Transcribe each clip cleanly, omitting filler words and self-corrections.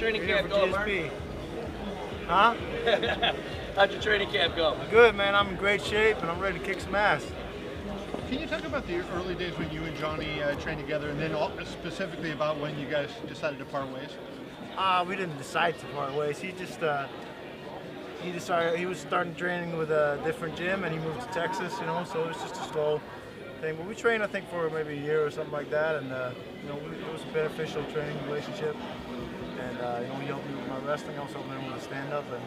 training camp go, Mark? Huh? How'd your training camp go? Good, man. I'm in great shape and I'm ready to kick some ass. Can you talk about the early days when you and Johnny trained together, and then specifically about when you guys decided to part ways? We didn't decide to part ways. He just he was starting training with a different gym, and he moved to Texas, you know. So it was just a slow thing. But we trained, I think, for maybe a year or something like that, and you know, it was a beneficial training relationship. And you know, he helped me with my wrestling. I was helping him with the stand-up, and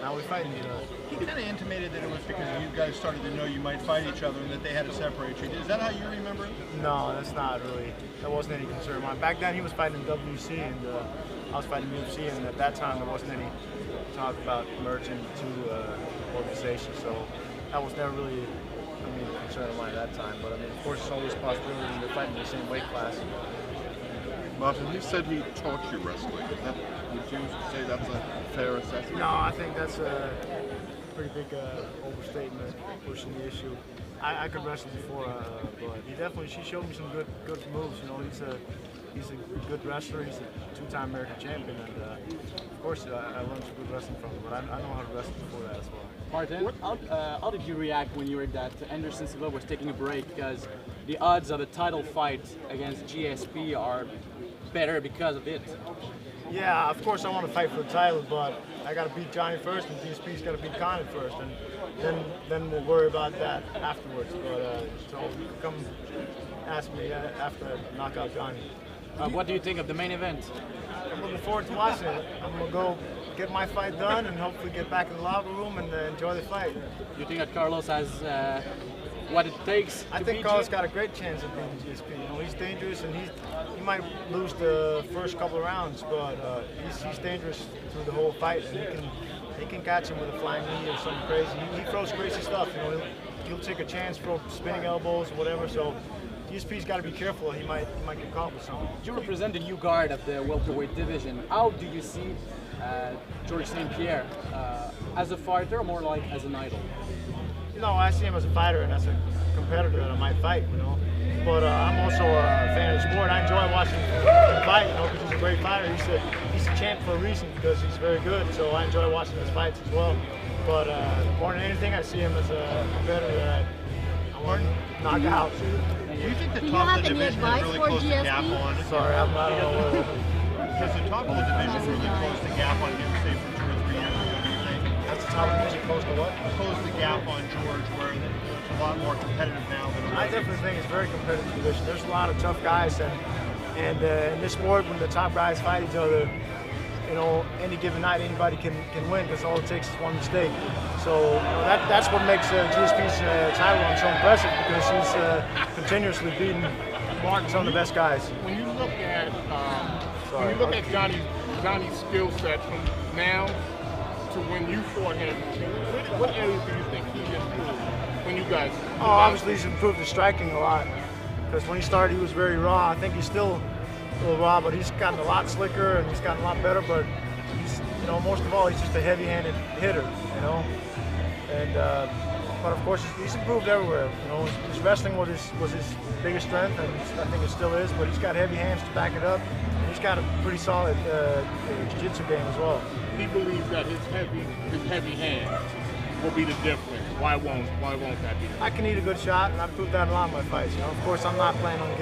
now we fight each other. He kind of intimated that it was because you guys started to know you might fight each other and that they had to separate you. Is that how you remember it? No, that's not really. That wasn't any concern of mine. Back then, he was fighting in WC, and I was fighting UFC, and at that time, there wasn't any talk about merging the two organizations. So that was never really, a concern of mine at that time. But I mean, of course, it's always a possibility when they're fighting in the same weight class. Martin, you said he taught you wrestling. Would you say that's a fair assessment? No, I think that's a pretty big overstatement, pushing the issue. I could wrestle before, but she showed me some good moves. You know, he's a good wrestler. He's a two-time American champion, and of course I learned some good wrestling from him. But I know how to wrestle before that as well. Martin, how did you react when you heard that Anderson Silva was taking a break? Because the odds of a title fight against GSP are better because of it. Yeah, of course I want to fight for the title, but I got to beat Johnny first, and GSP's got to beat CONDIT first, and then we'll worry about that afterwards. But so come ask me after I knock out Johnny. What do you think of the main event? I'm looking forward to watching it. I'm gonna go get my fight done and hopefully get back in the locker room and enjoy the fight. Do you think that Carlos has what it takes? I think Carlos got a great chance of beating GSP. You know, he's dangerous, and he might lose the first couple of rounds, but he's dangerous through the whole fight, and he can catch him with a flying knee or something crazy. He throws crazy stuff. You know, he'll take a chance, throw spinning elbows or whatever. So GSP's got to be careful. He might get caught with something. You represent the new guard of the welterweight division. How do you see George ST-PIERRE as a fighter, or more like as an idol? You know, I see him as a fighter and as a competitor that I might fight, you know. But I'm also a fan of the sport. I enjoy watching him fight, you know, because he's a great fighter. He's a champ for a reason because he's very good. So I enjoy watching his fights as well. But more than anything, I see him as a competitor that I want to knock out. Do you think the top of the division has really closed the gap on? Sorry, I don't know. Does the top of the division really close the gap on him, say, for 2 or 3 years ago, do you think? That's the top of the division close to what? Close the gap on George, where it's a lot more competitive now than it was. I definitely think it's a very competitive division. There's a lot of tough guys, and in this sport, when the top guys fight each other, you know, any given night, anybody can win because all it takes is one mistake. So you know, that's what makes GSP's title run so impressive, because he's continuously beating some of the best guys. When you look at Johnny's skill set from now to when you fought him, what areas do you think he improved when you guys? Oh, obviously he's improved his striking a lot, because when he started he was very raw. I think he's still a little raw, but he's gotten a lot slicker and he's gotten a lot better. But he's, you know, most of all, he's just a heavy-handed hitter, you know. And but of course he's improved everywhere. You know, his wrestling was his biggest strength, and I think it still is. But he's got heavy hands to back it up, and he's got a pretty solid jiu-jitsu game as well. He believes that his heavy hands will be the difference. Why won't that be? I can eat a good shot, and I've proved that in a lot of my fights. You know, of course I'm not planning on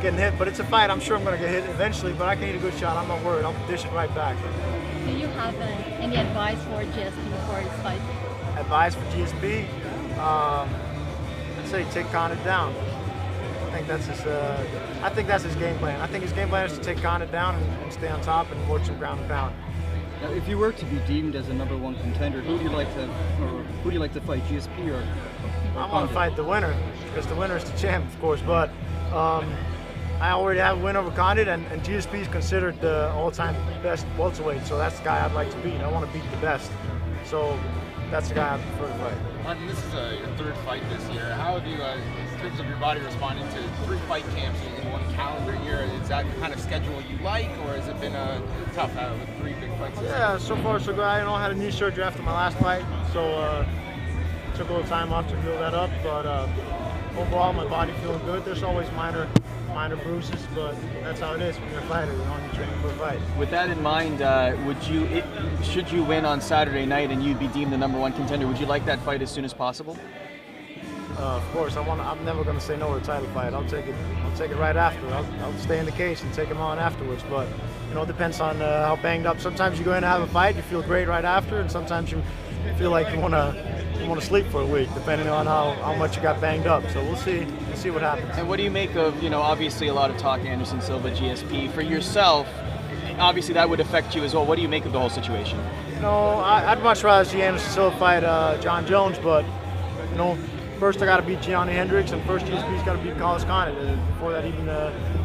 getting hit, but it's a fight. I'm sure I'm going to get hit eventually, but I can eat a good shot. I'm not worried. I'll dish it right back. Do you have any advice for GSP before his fight? Advice for GSP? I'd say take CONDIT down. I think that's his game plan. I think his game plan is to take CONDIT down and stay on top and work some ground and pound. Now, if you were to be deemed as a #1 contender, who do you like to fight, GSP or I want to fight the winner, because the winner is the champ, of course. But I already have a win over CONDIT, and GSP is considered the all-time best welterweight. So that's the guy I'd like to beat. I want to beat the best. So that's the guy I prefer to fight. Martin, this is your 3rd fight this year. How have you, in terms of your body, responding to 3 fight camps in 1 calendar year? Is that the kind of schedule you like, or has it been tough with 3 big fights? Yeah, so far so good. I had a knee surgery after my last fight, so took a little time off to heal that up. But overall, my body feeling good. There's always minor minor bruises, but that's how it is when you're a fighter. You're only training for a fight. With that in mind, should you win on Saturday night and you'd be deemed the #1 contender, would you like that fight as soon as possible? Of course, I'm never going to say no to a title fight. I'll take it right after. I'll stay in the cage and take him on afterwards. But you know, it depends on how banged up. Sometimes you go in and have a fight, you feel great right after, and sometimes you feel like you want to sleep for a week, depending on how much you got banged up. So we'll see what happens. And what do you make of, you know, obviously a lot of talk Anderson Silva, GSP. For yourself, obviously that would affect you as well. What do you make of the whole situation? You know, I'd much rather see Anderson Silva fight John Jones, but you know, first I got to beat Gianni Hendricks, and first GSP's got to beat Carlos Condit before that even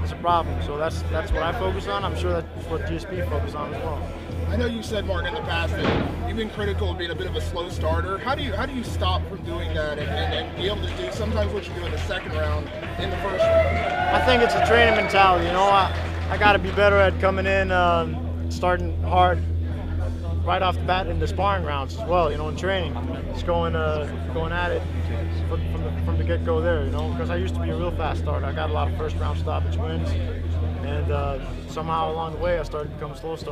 is a problem. So that's what I focus on. I'm sure that's what GSP focus on as well. I know you said, Mark, in the past that you've been critical of being a bit of a slow starter. How do you stop from doing that and be able to do sometimes what you do in the second round in the first round? I think it's a training mentality. You know, I got to be better at coming in, starting hard right off the bat in the sparring rounds as well. You know, in training, just going at it from the get-go there. You know, because I used to be a real fast starter. I got a lot of first-round stoppage wins, and somehow along the way I started to become a slow starter.